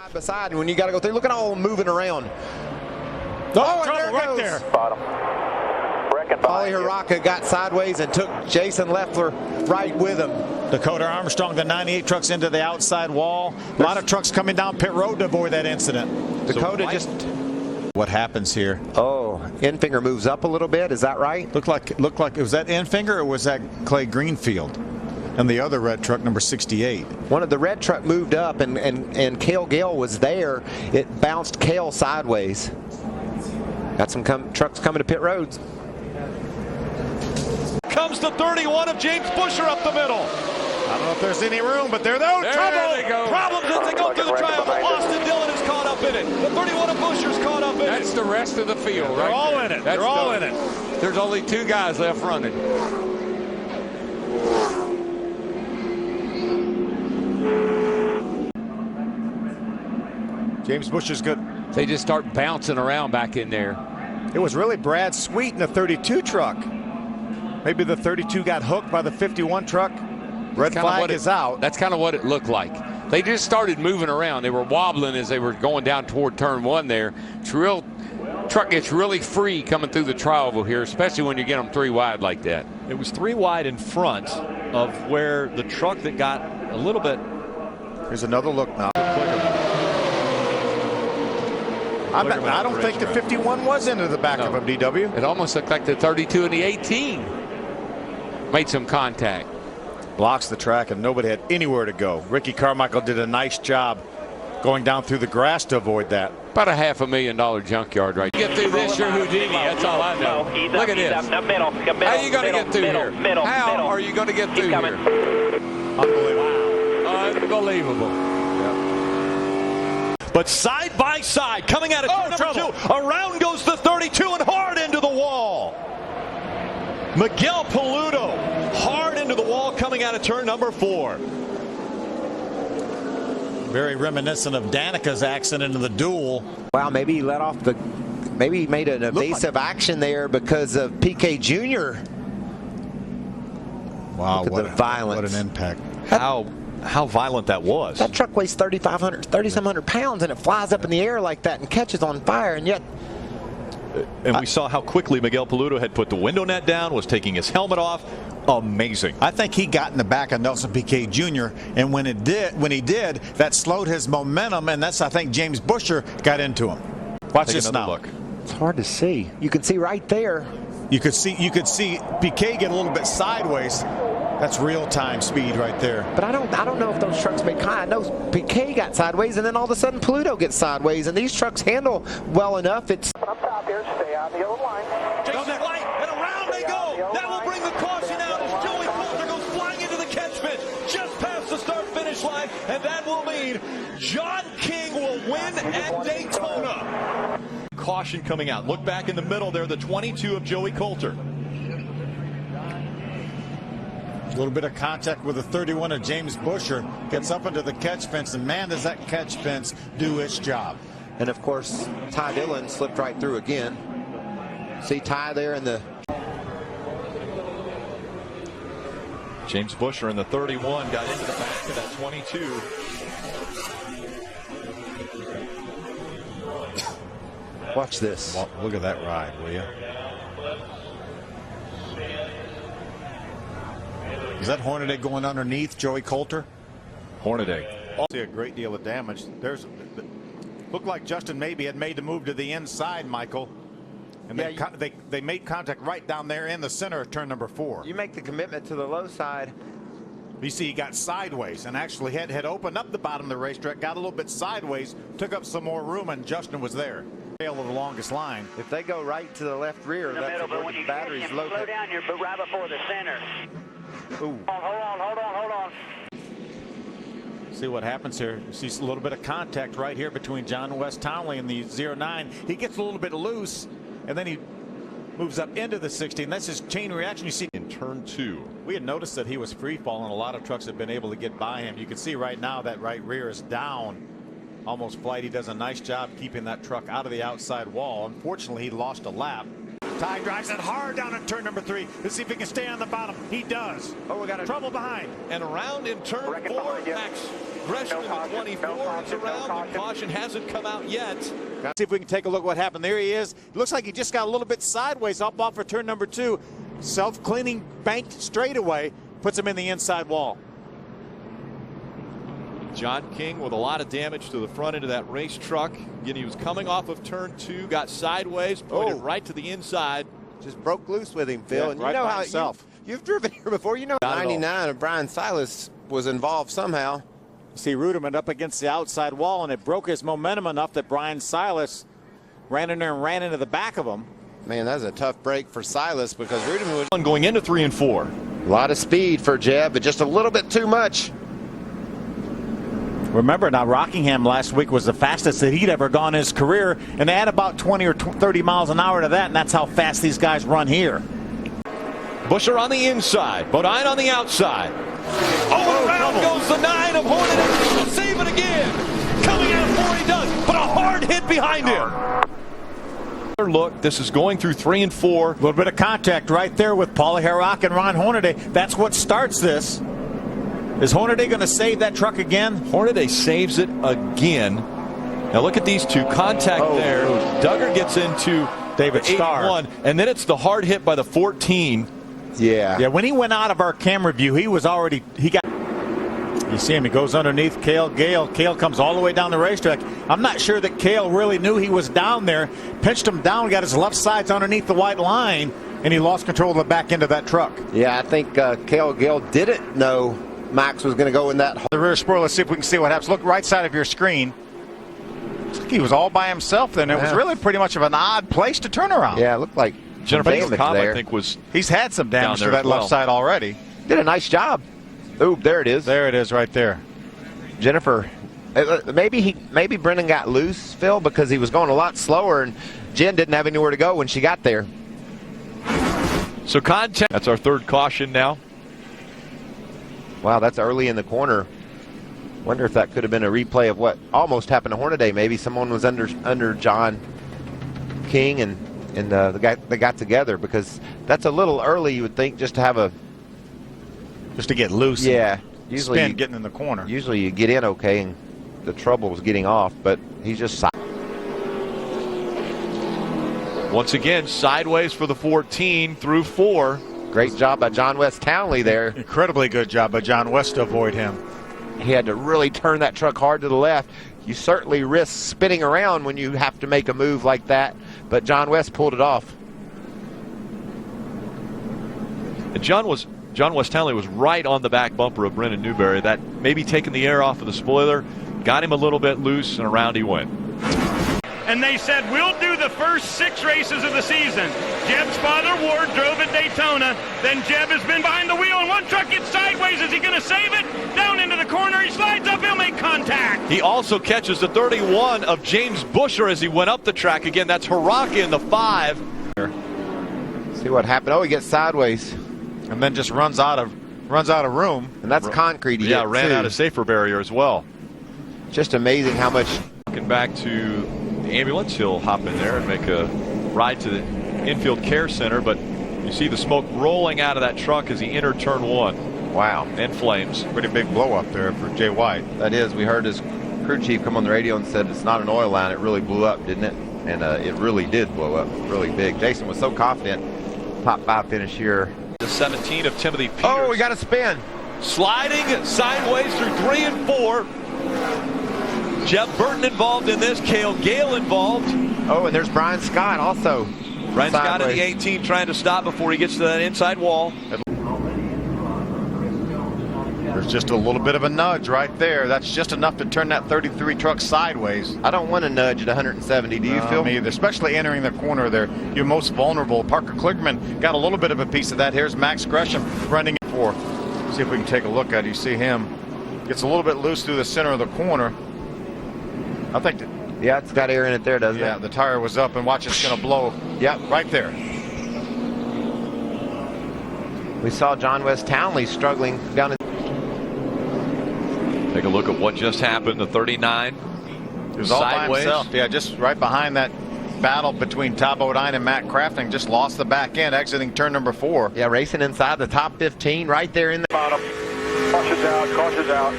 side by side, and when you got to go through, look at all them moving around. Oh, trouble right there. Bottom. Ollie Haraka got sideways and took Jason Leffler right with him. Dakota Armstrong, the 98 trucks into the outside wall. A lot of trucks coming down pit road to avoid that incident. Dakota just... What happens here? Oh, end finger moves up a little bit. Is that right? Looked like was that end finger or was that Clay Greenfield? And the other red truck, number 68. One of the red truck moved up, and Gale was there. It bounced Gale sideways. Got some trucks coming to pit roads. Comes the 31 of James Busher up the middle. I don't know if there's any room, but there trouble. They go. Problems as they go through the triangle. Austin Dillon is caught up in it. The 31 of Busher's caught up in it. That's the rest of the field, They're right all there. in it. That's They're all done. in it. There's only 2 guys left running. James Busher's good. They just start bouncing around back in there. It was really Brad Sweet in the 32 truck. Maybe the 32 got hooked by the 51 truck. Red flag is out. That's kind of what it looked like. They just started moving around. They were wobbling as they were going down toward turn 1 there. Truck gets really free coming through the tri-oval here, especially when you get them 3 wide like that. It was 3 wide in front of where the truck that got a little bit. Here's another look now. I don't think the 51 was into the back of him, DW. It almost looked like the 32 and the 18 made some contact. Blocks the track and nobody had anywhere to go. Ricky Carmichael did a nice job going down through the grass to avoid that. About a $500,000 junkyard right there. Get through this, you're Houdini. That's all I know. Look at this. How are you going to get through here? How are you going to get through here? Unbelievable. Unbelievable. But side by side, coming out of turn number 2, around goes the 32 and hard into the wall. Miguel Paludo, hard into the wall, coming out of turn number 4. Very reminiscent of Danica's accident in the duel. Wow, maybe he let off maybe he made an evasive action there because of PK Jr. Wow, what the violence. What an impact. How violent that was. That truck weighs 3,700 pounds, and it flies up in the air like that and catches on fire, and yet. And we saw how quickly Miguel Paludo had put the window net down, was taking his helmet off. Amazing. I think he got in the back of Nelson Piquet Jr. and when he did, that slowed his momentum, and that's I think James Busher got into him. Watch this now. Look. It's hard to see. You can see right there. You could see Piquet get a little bit sideways. That's real-time speed right there. But I don't know if those trucks make contact. I know Piquet got sideways, and then all of a sudden Paludo gets sideways, and these trucks handle well enough. It's Up top here, stay on the yellow line. Jason White, and around they go. That will bring the caution out as Joey Coulter goes flying into the catchment just past the start-finish line, and that will mean John King will win at Daytona. Caution coming out. Look back in the middle there, the 22 of Joey Coulter. A little bit of contact with the 31 of James Busher. Gets up into the catch fence, and man, does that catch fence do its job. And of course, Ty Dillon slipped right through again. See Ty there in the. James Busher in the 31 got into the back of that 22. Watch this. Well, look at that ride, will you? Is that Hornaday going underneath Joey Coulter? Hornaday. See a great deal of damage. Looked like Justin maybe had made the move to the inside, Michael. And they made contact right down there in the center of turn number 4. You make the commitment to the low side. You see he got sideways and actually had opened up the bottom of the racetrack, got a little bit sideways, took up some more room, and Justin was there. Tail of the longest line. If they go right to the left rear, that's where the battery's low. Slow down here, but right before the center. Ooh. Hold on. See what happens here. You see a little bit of contact right here between John West Townley and the 09. He gets a little bit loose, and then he moves up into the 60, and that's his chain reaction. You see in turn 2. We had noticed that he was free falling. A lot of trucks have been able to get by him. You can see right now that right rear is down. Almost flight. He does a nice job keeping that truck out of the outside wall. Unfortunately, he lost a lap. Ty drives it hard down at turn number 3. Let's see if he can stay on the bottom. He does. Oh, we got trouble behind. And around in turn 4, Max aggression in the 24 is around. The caution hasn't come out yet. See if we can take a look at what happened. There he is. Looks like he just got a little bit sideways up off for turn number 2. Self-cleaning banked straightaway puts him in the inside wall. John King with a lot of damage to the front end of that race truck. Again, he was coming off of turn 2, got sideways, pointed right to the inside. Just broke loose with him, Phil. Yeah, and right you know by how himself. you've driven here before. You know, 99 of Brian Silas was involved somehow. See Ruderman up against the outside wall, and it broke his momentum enough that Brian Silas ran in there and ran into the back of him. Man, that was a tough break for Silas because Ruderman was Going into 3 and 4. a lot of speed for Jeb, but just a little bit too much. Remember now, Rockingham last week was the fastest that he'd ever gone in his career, and they had about 20 or 30 miles an hour to that, and that's how fast these guys run here. Busher on the inside, Bodine on the outside. Oh, around goes the 9 of Hornet. He'll save it again. Coming out for he does, but a hard hit behind him. Look, this is going through 3 and 4. A little bit of contact right there with Paulie Herrock and Ron Hornaday. That's what starts this. Is Hornaday going to save that truck again? Hornaday saves it again. Now look at these two. Contact there. Duggar gets into David Starr. 81, and then it's the hard hit by the 14. Yeah. Yeah, when he went out of our camera view, he got. You see him, he goes underneath Gale. Gale comes all the way down the racetrack. I'm not sure that Gale really knew he was down there. Pinched him down, got his left sides underneath the white line, and he lost control of the back end of that truck. Yeah, I think Gale didn't know Max was going to go in that hole. The rear spoiler, let's see if we can see what happens. Look right side of your screen. Looks like he was all by himself then. It was really pretty much of an odd place to turn around. Yeah, it looked like Jennifer damage Cobb, there. I think, was. He's had some damage to there that as well. left side already. Did a nice job. Ooh, there it is. There it is right there. Jennifer, maybe Brennan got loose, Phil, because he was going a lot slower, and Jen didn't have anywhere to go when she got there. So contact. That's our third caution now. Wow, that's early in the corner. Wonder if that could have been a replay of what almost happened to Hornaday. Maybe someone was under John King and they got together, because that's a little early, you would think, just to have Just to get loose. yeah. Usually Spin getting in the corner. Usually you get in okay, and the trouble was getting off, but he's just Once again, sideways for the 14 through 4. great job by John West Townley there. Incredibly good job by John West to avoid him. He had to really turn that truck hard to the left. You certainly risk spinning around when you have to make a move like that, but John West pulled it off. And John West Townley was right on the back bumper of Brennan Newberry. That maybe taking the air off of the spoiler, got him a little bit loose, and around he went. And they said, we'll do the first 6 races of the season. Jeb's father, Ward, drove at Daytona. Then Jeb has been behind the wheel, and one truck gets sideways. Is he going to save it? Down into the corner. He slides up. He'll make contact. He also catches the 31 of James Busher as he went up the track. Again, that's Haraka in the 5. See what happened. Oh, he gets sideways. And then just runs out of room. And that's concrete. Yeah, ran out of safer barrier as well. Just amazing how much. Walking back to the ambulance, he'll hop in there and make a ride to the infield care center, but you see the smoke rolling out of that truck as he entered turn 1. Wow. And flames. Pretty big blow up there for Jay White. That is. We heard his crew chief come on the radio and said it's not an oil line. It really blew up, didn't it? And it really did blow up really big. Jason was so confident. Top 5 finish here. The 17 of Timothy Peters. Oh, we got a spin. Sliding sideways through 3 and 4. Jeb Burton involved in this. Gale involved. Oh, and there's Brian Scott also. Brian Scott in the 18 trying to stop before he gets to that inside wall. There's just a little bit of a nudge right there. That's just enough to turn that 33 truck sideways. I don't want to nudge at 170. Do you, Phil? Me either, especially entering the corner there. You're most vulnerable. Parker Kligerman got a little bit of a piece of that. Here's Max Gresham running it for. See if we can take a look at it. You see him. Gets a little bit loose through the center of the corner. I think that, yeah, it's got air in it there, doesn't it? Yeah, the tire was up, and watch, it's going to blow. Yep, right there. We saw John West Townley struggling down in. Take a look at what just happened. The 39. He was all by himself. Yeah, just right behind that battle between Todd Bodine and Matt Crafting. Just lost the back end, exiting turn number 4. Yeah, racing inside the top 15, right there in the Bottom. Caution's out. Caution's out.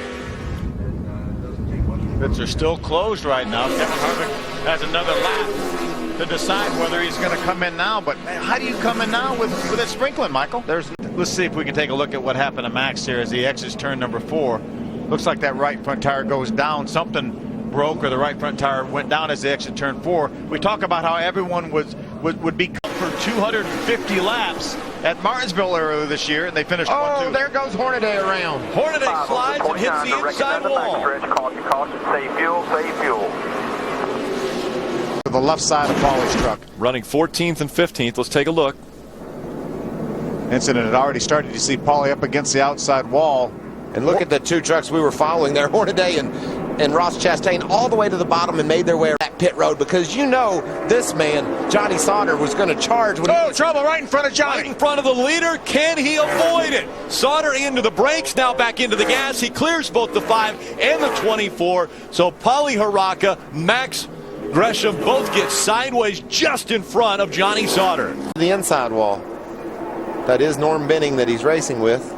Pits are still closed right now. Kevin Harvick has another lap to decide whether he's going to come in now. But how do you come in now with it sprinkling, Michael? Let's see if we can take a look at what happened to Max here as he exits turn number 4. Looks like that right front tire goes down. Something broke, or the right front tire went down as they exit turn 4. We talk about how everyone would be for 250 laps at Martinsville earlier this year, and they finished 1-2. Oh, there goes Hornaday around. Hornaday slides and hits the inside wall. Caution, save fuel, save fuel. To the left side of Paulie's truck. Running 14th and 15th. Let's take a look. Incident had already started. You see Paulie up against the outside wall. And look at the two trucks we were following there, Hornaday and Ross Chastain, all the way to the bottom and made their way that pit road, because you know this man, Johnny Sauter, was going to charge. Trouble right in front of Johnny. Right in front of the leader. Can he avoid it? Sauter into the brakes, now back into the gas. He clears both the 5 and the 24. So Paulie Haraka, Max Gresham both get sideways just in front of Johnny Sauter. The inside wall. That is Norm Benning that he's racing with.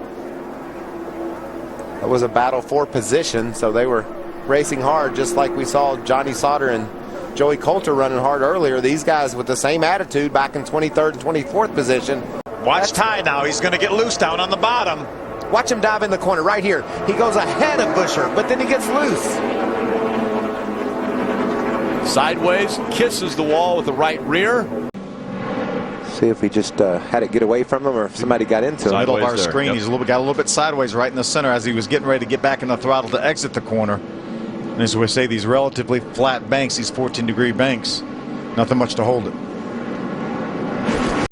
That was a battle for position, so they were racing hard, just like we saw Johnny Sauter and Joey Coulter running hard earlier. These guys with the same attitude back in 23rd and 24th position. Watch Ty now. He's going to get loose down on the bottom. Watch him dive in the corner right here. He goes ahead of Buescher, but then he gets loose. Sideways, kisses the wall with the right rear. See if he just had it get away from him, or if somebody got into him. Middle of our screen, he's got a little bit sideways right in the center as he was getting ready to get back in the throttle to exit the corner. And as we say, these relatively flat banks, these 14-degree banks, nothing much to hold it.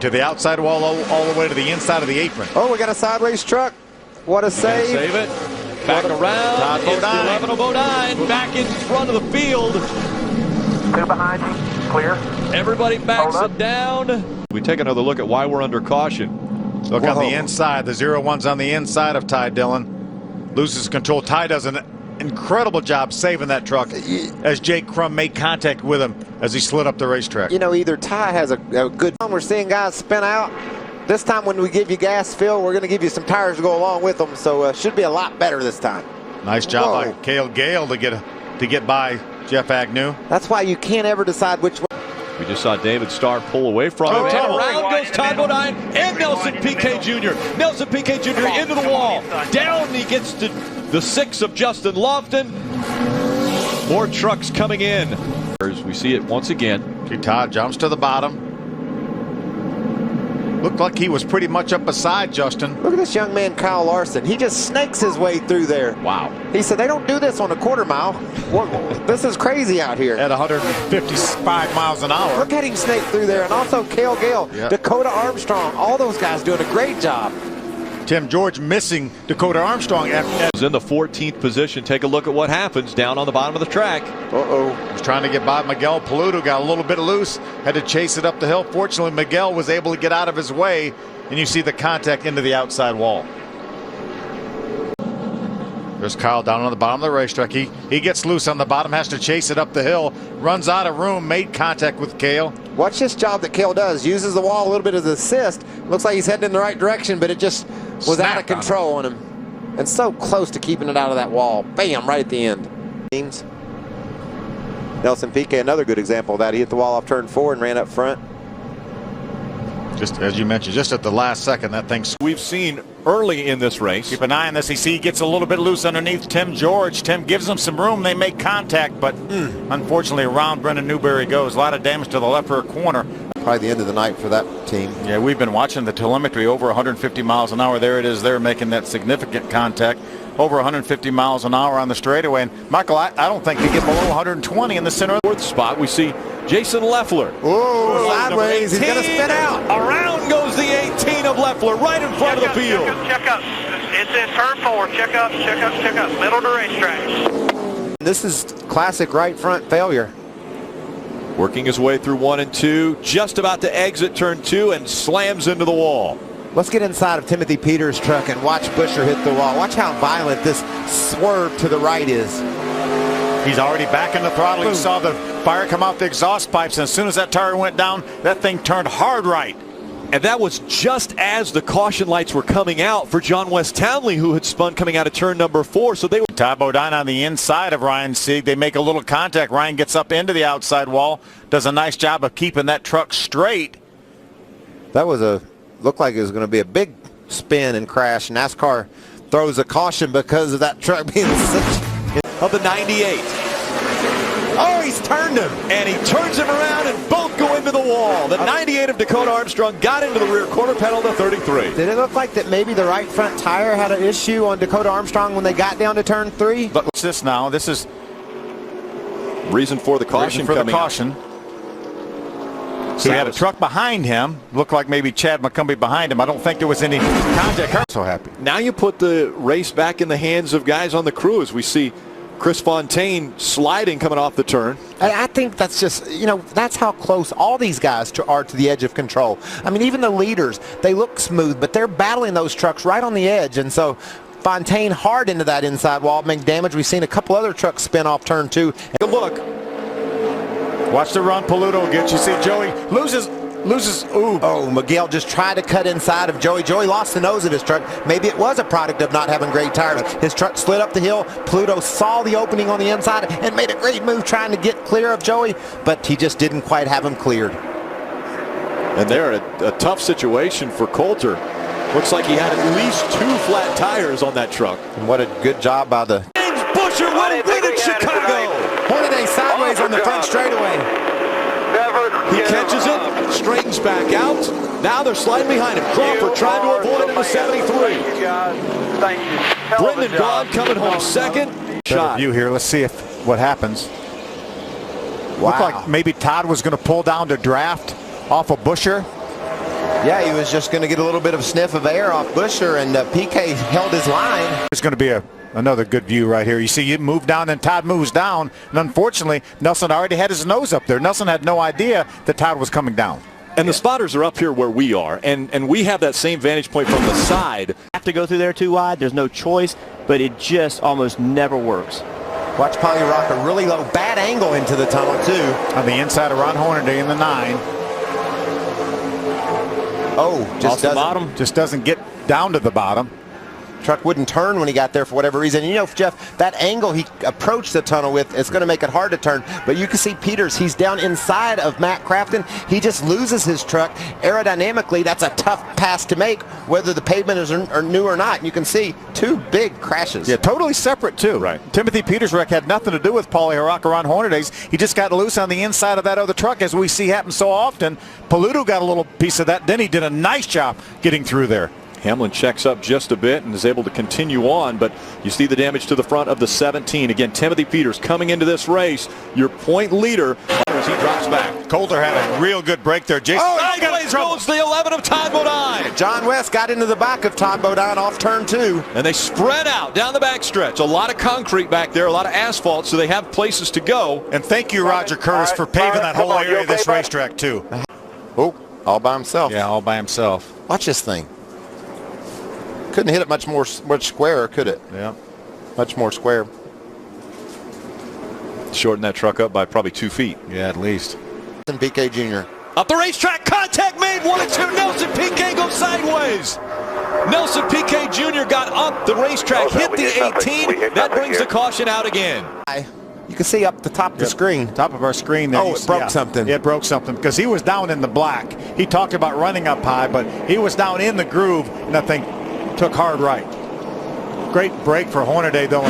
To the outside wall, all the way to the inside of the apron. Oh, we got a sideways truck. What a save. Save it. Back around. It's the 11 of Bodine. Back in front of the field. 2 behind you. Clear. Everybody backs it down. We take another look at why we're under caution. Look on the inside. The 0-1's on the inside of Ty Dillon. Loses control. Ty does an incredible job saving that truck as Jake Crum made contact with him as he slid up the racetrack. You know, either Ty has a good time. We're seeing guys spin out. This time when we give you gas fill, we're going to give you some tires to go along with them. So should be a lot better this time. Nice job by Gale to get by Jeff Agnew. That's why you can't ever decide which way. We just saw David Starr pull away from him. And around goes Todd Bodine and Nelson Piquet Jr. Nelson Piquet Jr. into the wall. Down he gets to the 6 of Justin Lofton. More trucks coming in. We see it once again. See, Todd jumps to the bottom. Looked like he was pretty much up beside Justin. Look at this young man, Kyle Larson. He just snakes his way through there. Wow. He said, they don't do this on a quarter mile. This is crazy out here. At 155 miles an hour. Look at him snake through there. And also Gale, Dakota Armstrong. All those guys doing a great job. Tim George missing Dakota Armstrong. Is in the 14th position. Take a look at what happens down on the bottom of the track. Was trying to get by Miguel. Paludo got a little bit loose. Had to chase it up the hill. Fortunately, Miguel was able to get out of his way. And you see the contact into the outside wall. There's Kyle down on the bottom of the racetrack. He gets loose on the bottom, has to chase it up the hill, runs out of room, made contact with Gale. Watch this job that Gale does. Uses the wall a little bit as an assist. Looks like he's heading in the right direction, but it just was out of control on him. And so close to keeping it out of that wall. Bam, right at the end. Nelson Piquet, another good example of that. He hit the wall off turn 4 and ran up front. Just as you mentioned, just at the last second, that thing. We've seen early in this race. Keep an eye on this. You see he gets a little bit loose underneath Tim George. Tim gives him some room. They make contact, but unfortunately around Brendan Newberry goes. A lot of damage to the left rear corner. Probably the end of the night for that team. Yeah, we've been watching the telemetry over 150 miles an hour. There it is. They're making that significant contact. Over 150 miles an hour on the straightaway. And Michael, I don't think they get below 120 in the center of the 4th spot. We see Jason Leffler. Oh, sideways. He's going to spin out. Around goes the 18 of Leffler right in front of the field. Check up. It's in turn 4. Check up. Middle of the racetrack. This is classic right front failure. Working his way through 1 and 2. Just about to exit turn 2 and slams into the wall. Let's get inside of Timothy Peters' truck and watch Buescher hit the wall. Watch how violent this swerve to the right is. He's already back in the throttle. You saw the fire come out the exhaust pipes, and as soon as that tire went down, that thing turned hard right. And that was just as the caution lights were coming out for John West Townley, who had spun coming out of turn number 4. So they were. Todd Bodine on the inside of Ryan Sieg. They make a little contact. Ryan gets up into the outside wall, does a nice job of keeping that truck straight. That was looked like it was going to be a big spin and crash. NASCAR throws a caution because of that truck being such of the 98. Oh, he's turned him. And he turns him around and both go into the wall. The 98 of Dakota Armstrong got into the rear quarter panel to 33. Did it look like that maybe the right front tire had an issue on Dakota Armstrong when they got down to turn 3? But what's this now? This is reason for the caution coming out. So he had a truck behind him. Looked like maybe Chad McCumbee behind him. I don't think there was any contact. I'm so happy. Now you put the race back in the hands of guys on the crew as we see Chris Fontaine sliding coming off the turn. I think that's just, that's how close all these guys are to the edge of control. I mean, even the leaders, they look smooth, but they're battling those trucks right on the edge. And so Fontaine hard into that inside wall, make damage. We've seen a couple other trucks spin off turn 2. Good look. Watch the run Paludo gets. You see Joey loses. Ooh. Oh, Miguel just tried to cut inside of Joey. Joey lost the nose of his truck. Maybe it was a product of not having great tires. His truck slid up the hill. Paludo saw the opening on the inside and made a great move trying to get clear of Joey, but he just didn't quite have him cleared. And they're in a tough situation for Coulter. Looks like he had at least 2 flat tires on that truck. And what a good job by the James Busher will win in Chicago. Hornaday sideways on the front straightaway. He catches it, straightens back out. Now they're sliding behind him. Crawford trying to avoid it in the 73. Brendan Gaughan coming home second. Shot. View here. Let's see what happens. Wow. Looked like maybe Todd was going to pull down to draft off of Busher. Yeah, he was just going to get a little bit of sniff of air off Busher, and PK held his line. There's going to be another good view right here. You see you move down and Todd moves down, and unfortunately Nelson already had his nose up there. Nelson had no idea that Todd was coming down. And the spotters are up here where we are, and we have that same vantage point from the side. Have to go through there too wide. There's no choice, but it just almost never works. Watch Polly rock a really low, bad angle into the tunnel too. On the inside of Ron Hornaday in the 9. Oh, just doesn't get down to the bottom. Truck wouldn't turn when he got there for whatever reason. Jeff, that angle he approached the tunnel with, it's going to make it hard to turn. But you can see Peters, he's down inside of Matt Crafton. He just loses his truck. Aerodynamically, that's a tough pass to make, whether the pavement is new or not. And you can see 2 big crashes. Yeah, totally separate too. Right. Timothy Peters' wreck had nothing to do with Paulie Haraka on Hornaday's. He just got loose on the inside of that other truck, as we see happen so often. Paludo got a little piece of that. Then he did a nice job getting through there. Hamlin checks up just a bit and is able to continue on, but you see the damage to the front of the 17. Again, Timothy Peters coming into this race, your point leader, as he drops back. Coulter had a real good break there. Jason, sideways goes the 11 of Todd Bodine. John West got into the back of Todd Bodine off turn 2. And they spread out down the back stretch. A lot of concrete back there, a lot of asphalt, so they have places to go. And thank you, Roger Curtis, for paving that whole area of this racetrack too. Oh, all by himself. Yeah, all by himself. Watch this thing. Couldn't hit it much squarer, could it? Yeah. Much more square. Shorten that truck up by probably 2 feet. Yeah, at least. And PK Jr. Up the racetrack, contact made, 1 and 2. Nelson PK goes sideways. Nelson PK Jr. got up the racetrack, hit the 18. That brings the caution out again. You can see up the top of the screen. Top of our screen there. Oh, it broke something. Yeah, it broke something because he was down in the black. He talked about running up high, but he was down in the groove, and that thing took hard right. Great break for Hornaday, though.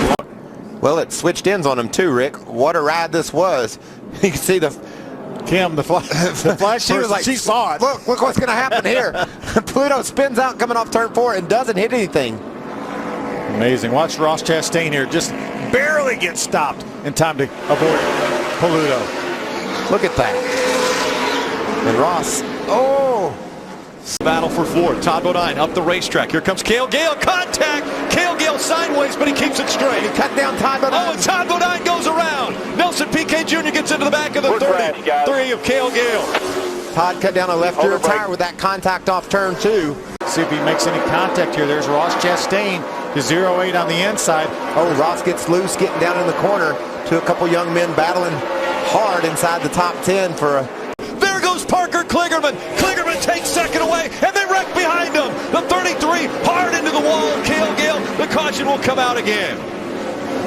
Well, it switched ends on him, too, Rick. What a ride this was. You can see Kim, the flash, she was like, she saw it. Look what's going to happen here. Pluto spins out coming off turn 4 and doesn't hit anything. Amazing. Watch Ross Chastain here. Just barely get stopped in time to avoid Paludo. Look at that. And Ross, battle for 4. Todd Bodine up the racetrack. Here comes Gale. Gale, contact. Gale sideways, but he keeps it straight. He cut down Todd Bodine. Oh, and Todd Bodine goes around. Nelson PK Jr. gets into the back of the 33 of Gale. Todd cut down a left rear tire with that contact off turn 2. See if he makes any contact here. There's Ross Chastain to 08 on the inside. Oh, Ross gets loose, getting down in the corner to a couple young men battling hard inside the top 10 for a... There goes Parker Kligerman. Kligerman takes second away, and they wreck behind him. The 33 hard into the wall. Gale. The caution will come out again.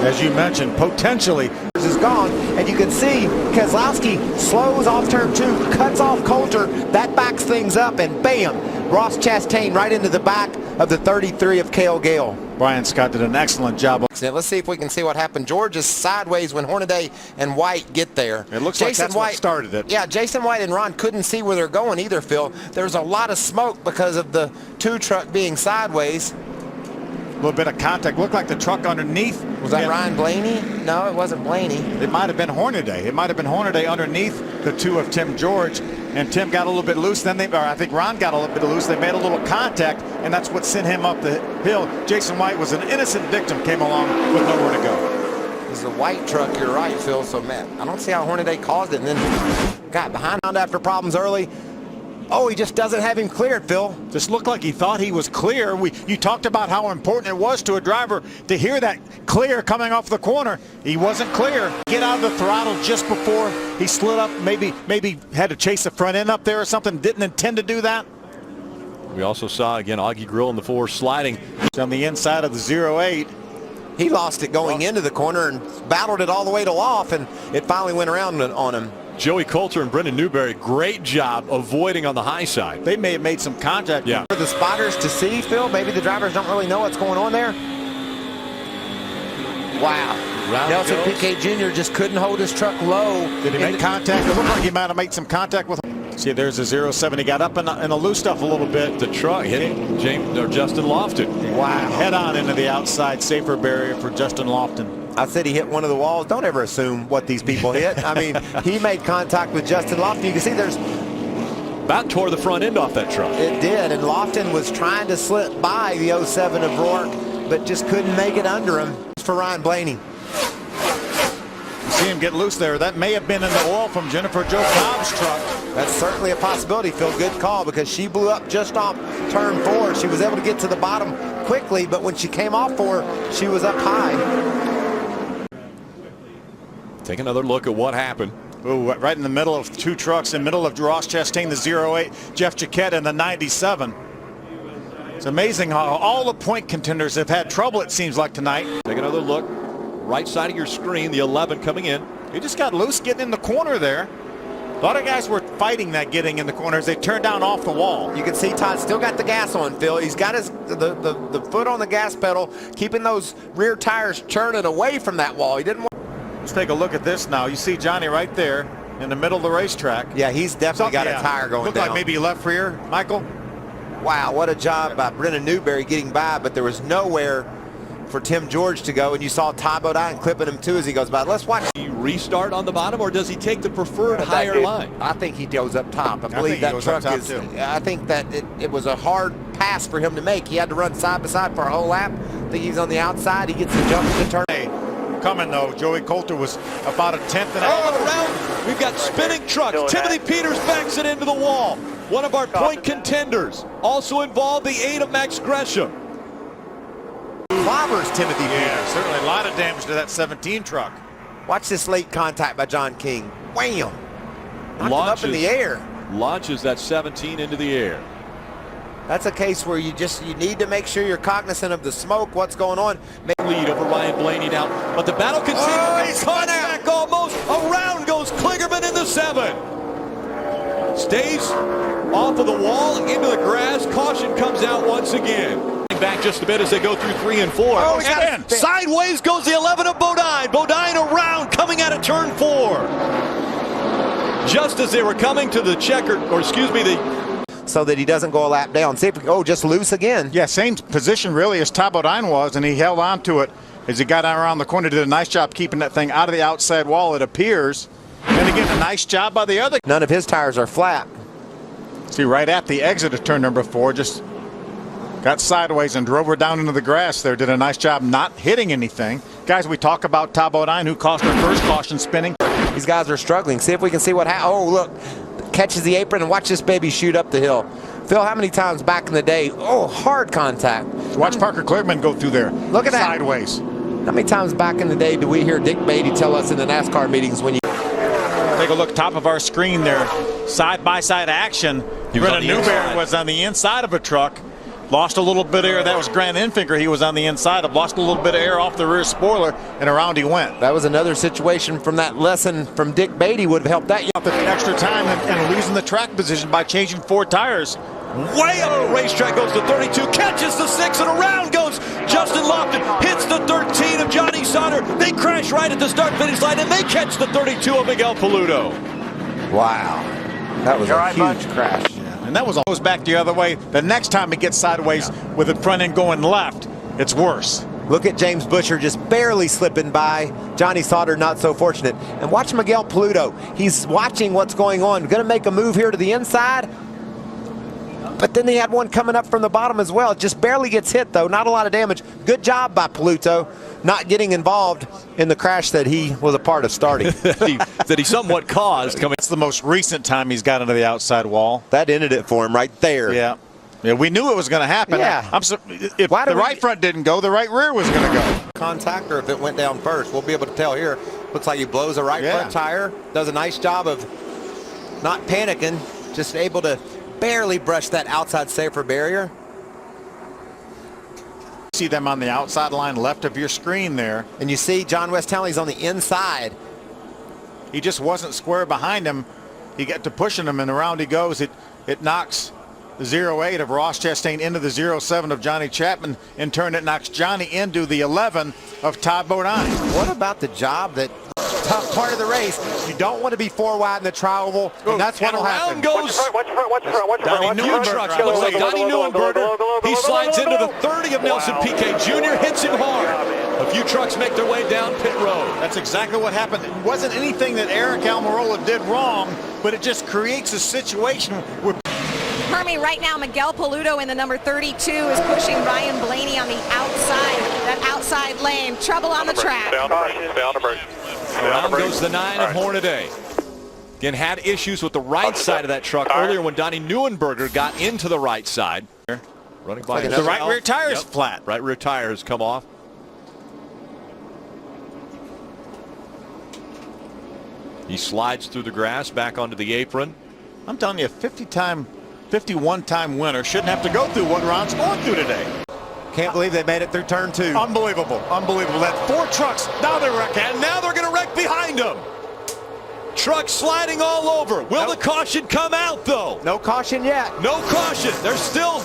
As you mentioned, potentially is gone, and you can see Keselowski slows off turn 2, cuts off Coulter. That backs things up, and bam, Ross Chastain right into the back of the 33 of Gale. Brian Scott did an excellent job. Let's see if we can see what happened. George is sideways when Hornaday and White get there. It looks like that's what started it. Yeah, Jason White and Ron couldn't see where they're going either, Phil. There's a lot of smoke because of the 2 truck being sideways. A little bit of contact. Looked like the truck underneath. Was that Ryan Blaney? No, it wasn't Blaney. It might have been Hornaday. It might have been Hornaday underneath the 2 of Tim George. And Tim got a little bit loose. Then I think Ron got a little bit loose. They made a little contact, and that's what sent him up the hill. Jason White was an innocent victim, came along with nowhere to go. It's a white truck, you're right, Phil. So, man, I don't see how Hornaday caused it and then got behind after problems early. Oh, he just doesn't have him cleared, Phil. Just looked like he thought he was clear. You talked about how important it was to a driver to hear that clear coming off the corner. He wasn't clear. Get out of the throttle just before he slid up. Maybe had to chase the front end up there or something. Didn't intend to do that. We also saw, again, Augie Grill in the 4 sliding. On the inside of the 08. He lost it going into the corner and battled it all the way to off, and it finally went around on him. Joey Coulter and Brendan Newberry, great job avoiding on the high side. They may have made some contact. Yeah. For the spotters to see, Phil, maybe the drivers don't really know what's going on there. Wow. Nelson Piquet Jr. just couldn't hold his truck low. Did he make contact? It looked like he might have made some contact with him. See, there's a 07. He got up in the loose stuff a little bit. The truck hit Justin Lofton. Wow. Head on into the outside safer barrier for Justin Lofton. I said he hit one of the walls. Don't ever assume what these people hit. I mean, he made contact with Justin Lofton. You can see there's about tore the front end off that truck. It did, and Lofton was trying to slip by the 07 of Rourke, but just couldn't make it under him. For Ryan Blaney. See him get loose there. That may have been in the oil from Jennifer Jo Cobb's truck. That's certainly a possibility, Phil. Good call, because she blew up just off turn 4. She was able to get to the bottom quickly, but when she came off 4, she was up high. Take another look at what happened. Ooh, right in the middle of 2 trucks, in the middle of Ross Chastain, the 08, Jeff Jaquette, and the 97. It's amazing how all the point contenders have had trouble, it seems like, tonight. Take another look. Right side of your screen, the 11 coming in. He just got loose getting in the corner there. A lot of guys were fighting that getting in the corners. They turned down off the wall. You can see Todd still got the gas on, Phil. He's got the foot on the gas pedal, keeping those rear tires churning away from that wall. He didn't want. Let's take a look at this now. You see Johnny right there in the middle of the racetrack. Yeah, he's definitely got a tire going Looked down. like maybe left rear, Michael. Wow, what a job by Brendan Newberry getting by, but there was nowhere for Tim George to go, and you saw Ty Bodine clipping him too as he goes by. Let's watch. Do you restart on the bottom, or does he take the preferred higher line? I think he goes up top. I believe that truck is. I think that it was a hard pass for him to make. He had to run side by side for a whole lap. I think he's on the outside. He gets the jump to the turn. Coming though, Joey Coulter was about a 10th and around. We've got spinning trucks. Timothy Peters backs it into the wall. One of our point contenders. Also involved the 8 of Max Gresham. Clobbers Timothy Peters. Yeah, certainly a lot of damage to that 17 truck. Watch this late contact by John King. Wham! Knocked him up in the air. Launches that 17 into the air. That's a case where you need to make sure you're cognizant of the smoke, what's going on. Lead over Ryan Blaney now, but the battle continues. Oh, he's contact almost. Around goes Kligerman in the 7. Stays off of the wall, into the grass. Caution comes out once again. Back just a bit as they go through 3 and 4. Oh, he got it. Sideways goes the 11 of Bodine. Bodine around, coming out of turn 4. Just as they were coming to the so that he doesn't go a lap down. See if just loose again. Yeah, same position really as Ty Bodine was, and he held on to it as he got around the corner. Did a nice job keeping that thing out of the outside wall, it appears. And again, a nice job by the other. None of his tires are flat. See, right at the exit of turn number 4, just got sideways and drove her down into the grass there. Did a nice job not hitting anything. Guys, we talk about Ty Bodine, who cost our first caution spinning. These guys are struggling. See if we can see what happens. Oh, look. Catches the apron and watch this baby shoot up the hill. Phil, how many times back in the day, hard contact. Watch Parker Kligerman go through there. Look at that. Sideways. How many times back in the day do we hear Dick Beatty tell us in the NASCAR meetings when you... Take a look top of our screen there. side-by-side action. Brennan Newberry was on the inside of a truck. Lost a little bit of air. That was Grant Enfinger. He was on the inside of. Lost a little bit of air off the rear spoiler, and around he went. That was another situation from that lesson from Dick Beatty would have helped that. The extra time and losing the track position by changing 4 tires. Way out of the racetrack goes the 32, catches the 6, and around goes Justin Lofton. Hits the 13 of Johnny Sauter. They crash right at the start-finish line, and they catch the 32 of Miguel Paludo. Wow. That was a huge crash. And that was almost back the other way. The next time it gets sideways with the front end going left, it's worse. Look at James Busher just barely slipping by. Johnny Sauter not so fortunate. And watch Miguel Paludo. He's watching what's going on. Going to make a move here to the inside. But then they had one coming up from the bottom as well. It just barely gets hit, though. Not a lot of damage. Good job by Paludo not getting involved in the crash that he was a part of starting. that he somewhat caused. It's the most recent time he's got into the outside wall. That ended it for him right there. Yeah. Yeah, we knew it was going to happen. Yeah. If the right front didn't go, the right rear was going to go. Contact, or if it went down first, we'll be able to tell here. Looks like he blows a right front tire. Does a nice job of not panicking. Just able to barely brush that outside safer barrier. See them on the outside line left of your screen there. And you see John West Townley's on the inside. He just wasn't square behind him. He got to pushing him, and around he goes. It knocks the 08 of Ross Chastain into the 07 of Johnny Chapman. In turn, it knocks Johnny into the 11 of Todd Bodine. What about the job that tough part of the race? You don't want to be 4 wide in the tri-oval, and that's what will happen. Goes Donnie Newberger. Looks like Donnie Newberger. He slides into the 30 of Nelson Piquet Jr. Hits him hard. A few trucks make their way down pit road. That's exactly what happened. It wasn't anything that Eric Almirola did wrong, but it just creates a situation where Hermie, right now, Miguel Paludo in the number 32 is pushing Ryan Blaney on the outside, that outside lane. Trouble on the track. Around goes the 9 of Hornaday. Again, had issues with the right side of that truck earlier when Donnie Neuenberger got into the right side. Running by the right rear tire is flat. Right rear tire has come off. He slides through the grass back onto the apron. I'm telling you, a 51-time winner shouldn't have to go through what Ron's going through today. Can't believe they made it through turn 2. Unbelievable. Unbelievable. That 4 trucks, now they're wrecking. And now they're going to wreck behind them. Trucks sliding all over. Will the caution come out, though? No caution yet. No caution. There's still...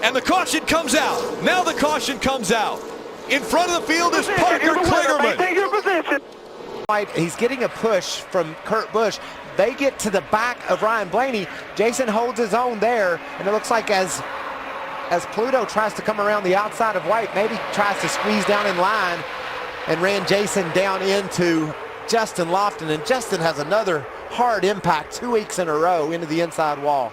And the caution comes out. Now the caution comes out. In front of the field is Parker Kligerman. Take your position. He's getting a push from Kurt Busch. They get to the back of Ryan Blaney. Jason holds his own there, and it looks like as Paludo tries to come around the outside of White, maybe tries to squeeze down in line and ran Jason down into Justin Lofton, and Justin has another hard impact 2 weeks in a row into the inside wall.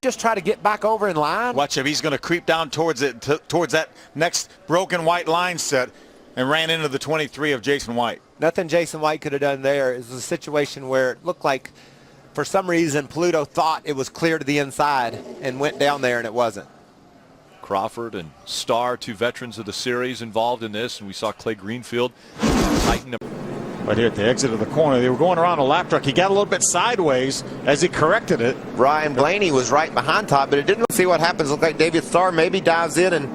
Just try to get back over in line. Watch him. He's going to creep down towards that next broken white line set and ran into the 23 of Jason White. Nothing Jason White could have done there. It was a situation where it looked like for some reason Paludo thought it was clear to the inside and went down there, and it wasn't. Crawford and Starr, 2 veterans of the series, involved in this, and we saw Clay Greenfield tighten up. But here at the exit of the corner, they were going around a lap truck. He got a little bit sideways as he corrected it. Ryan Blaney was right behind Todd, but it didn't see what happens. Looked like David Starr maybe dives in and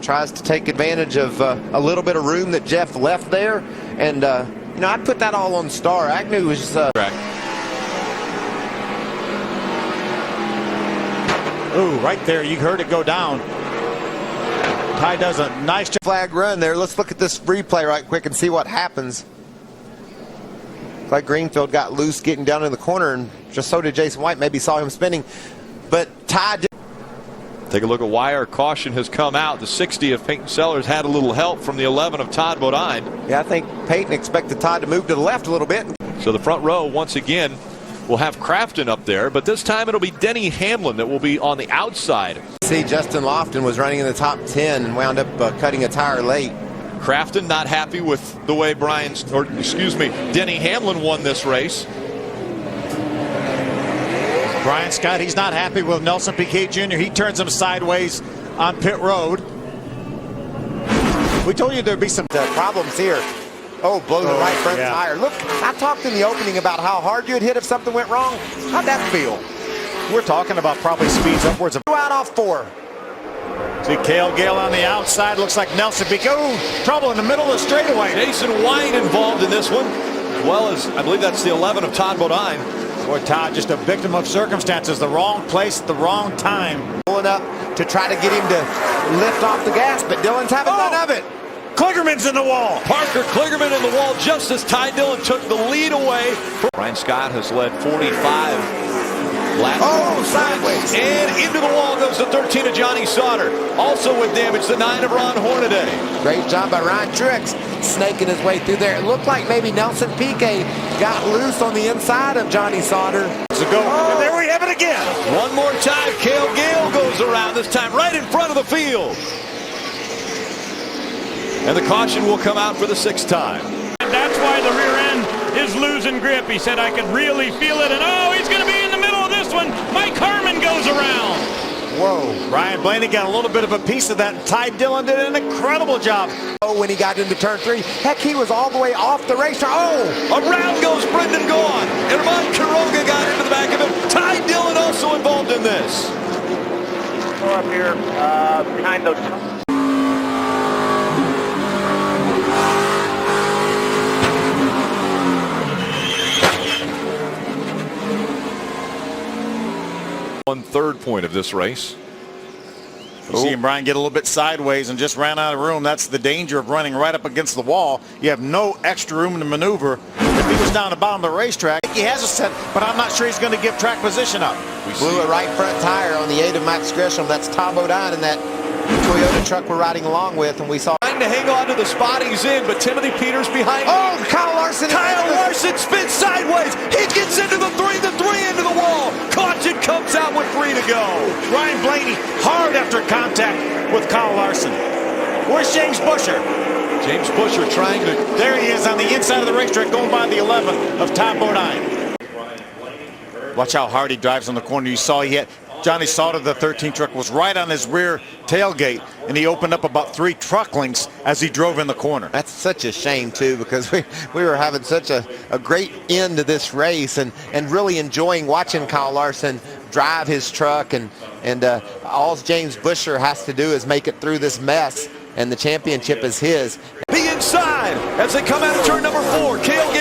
tries to take advantage of a little bit of room that Jeff left there. And, I'd put that all on Starr. Agnew was... Ooh, right there. You heard it go down. Ty does a nice job. Flag run there. Let's look at this replay right quick and see what happens. Like Greenfield got loose getting down in the corner, and just so did Jason White. Maybe saw him spinning. But Ty... Take a look at why our caution has come out. The 60 of Peyton Sellers had a little help from the 11 of Todd Bodine. Yeah, I think Peyton expected Todd to move to the left a little bit. So the front row, once again, will have Crafton up there, but this time it'll be Denny Hamlin that will be on the outside. See, Justin Lofton was running in the top 10 and wound up cutting a tire late. Crafton not happy with the way Denny Hamlin won this race. Brian Scott, he's not happy with Nelson Piquet Jr. He turns him sideways on pit road. We told you there'd be some problems here. Oh, blow the right front yeah. tire. Look, I talked in the opening about how hard you'd hit if something went wrong. How'd that feel? We're talking about probably speeds upwards of 2 out off 4. See Gale on the outside. Looks like Nelson Peak. Oh, trouble in the middle of the straightaway. Jason White involved in this one, as well as, I believe that's the 11 of Todd Bodine. Boy, Todd, just a victim of circumstances. The wrong place at the wrong time. Pulling up to try to get him to lift off the gas, but Dillon's having none of it. Kligerman's in the wall. Parker Kligerman in the wall just as Ty Dillon took the lead away. Ryan Scott has led 45 laps. Oh, sideways. And into the wall goes the 13 of Johnny Sauter. Also with damage, the 9 of Ron Hornaday. Great job by Ryan Truex snaking his way through there. It looked like maybe Nelson Piquet got loose on the inside of Johnny Sauter. So go. Oh. There we have it again. One more time, Gale goes around, this time right in front of the field. And the caution will come out for the 6th time. That's why the rear end is losing grip. He said, I could really feel it. And oh, he's going to be in the middle of this one. Mike Harmon goes around. Whoa. Ryan Blaney got a little bit of a piece of that. Ty Dillon did an incredible job. Oh, when he got into turn 3. Heck, he was all the way off the racetrack. Oh! Around goes Brendan Gaughan. And Ramon Quiroga got into the back of him. Ty Dillon also involved in this. Go up here behind those. One third point of this race. You see Brian get a little bit sideways and just ran out of room. That's the danger of running right up against the wall. You have no extra room to maneuver. If he was down the bottom of the racetrack, he has a set, but I'm not sure he's going to give track position up. Blew a right front tire on the 8 of Max Grisham. That's Todd Bodine in that Toyota truck we're riding along with, and we saw Trying to hang on to the spot he's in, but Timothy Peters behind him. Oh, Kyle Larson! Kyle Larson spins sideways. He gets into the 3 into the wall. Caution comes out with 3 to go. Ryan Blaney hard after contact with Kyle Larson. Where's James Busher? James Busher trying to... There he is on the inside of the racetrack going by the 11 of Todd Bodine. Watch how hard he drives on the corner. You saw he had Johnny Sauter, the 13 truck, was right on his rear tailgate, and he opened up about 3 truck lengths as he drove in the corner. That's such a shame, too, because we were having such a great end to this race and really enjoying watching Kyle Larson drive his truck. And all James Busher has to do is make it through this mess, and the championship is his. The inside as they come out of turn number 4. Gale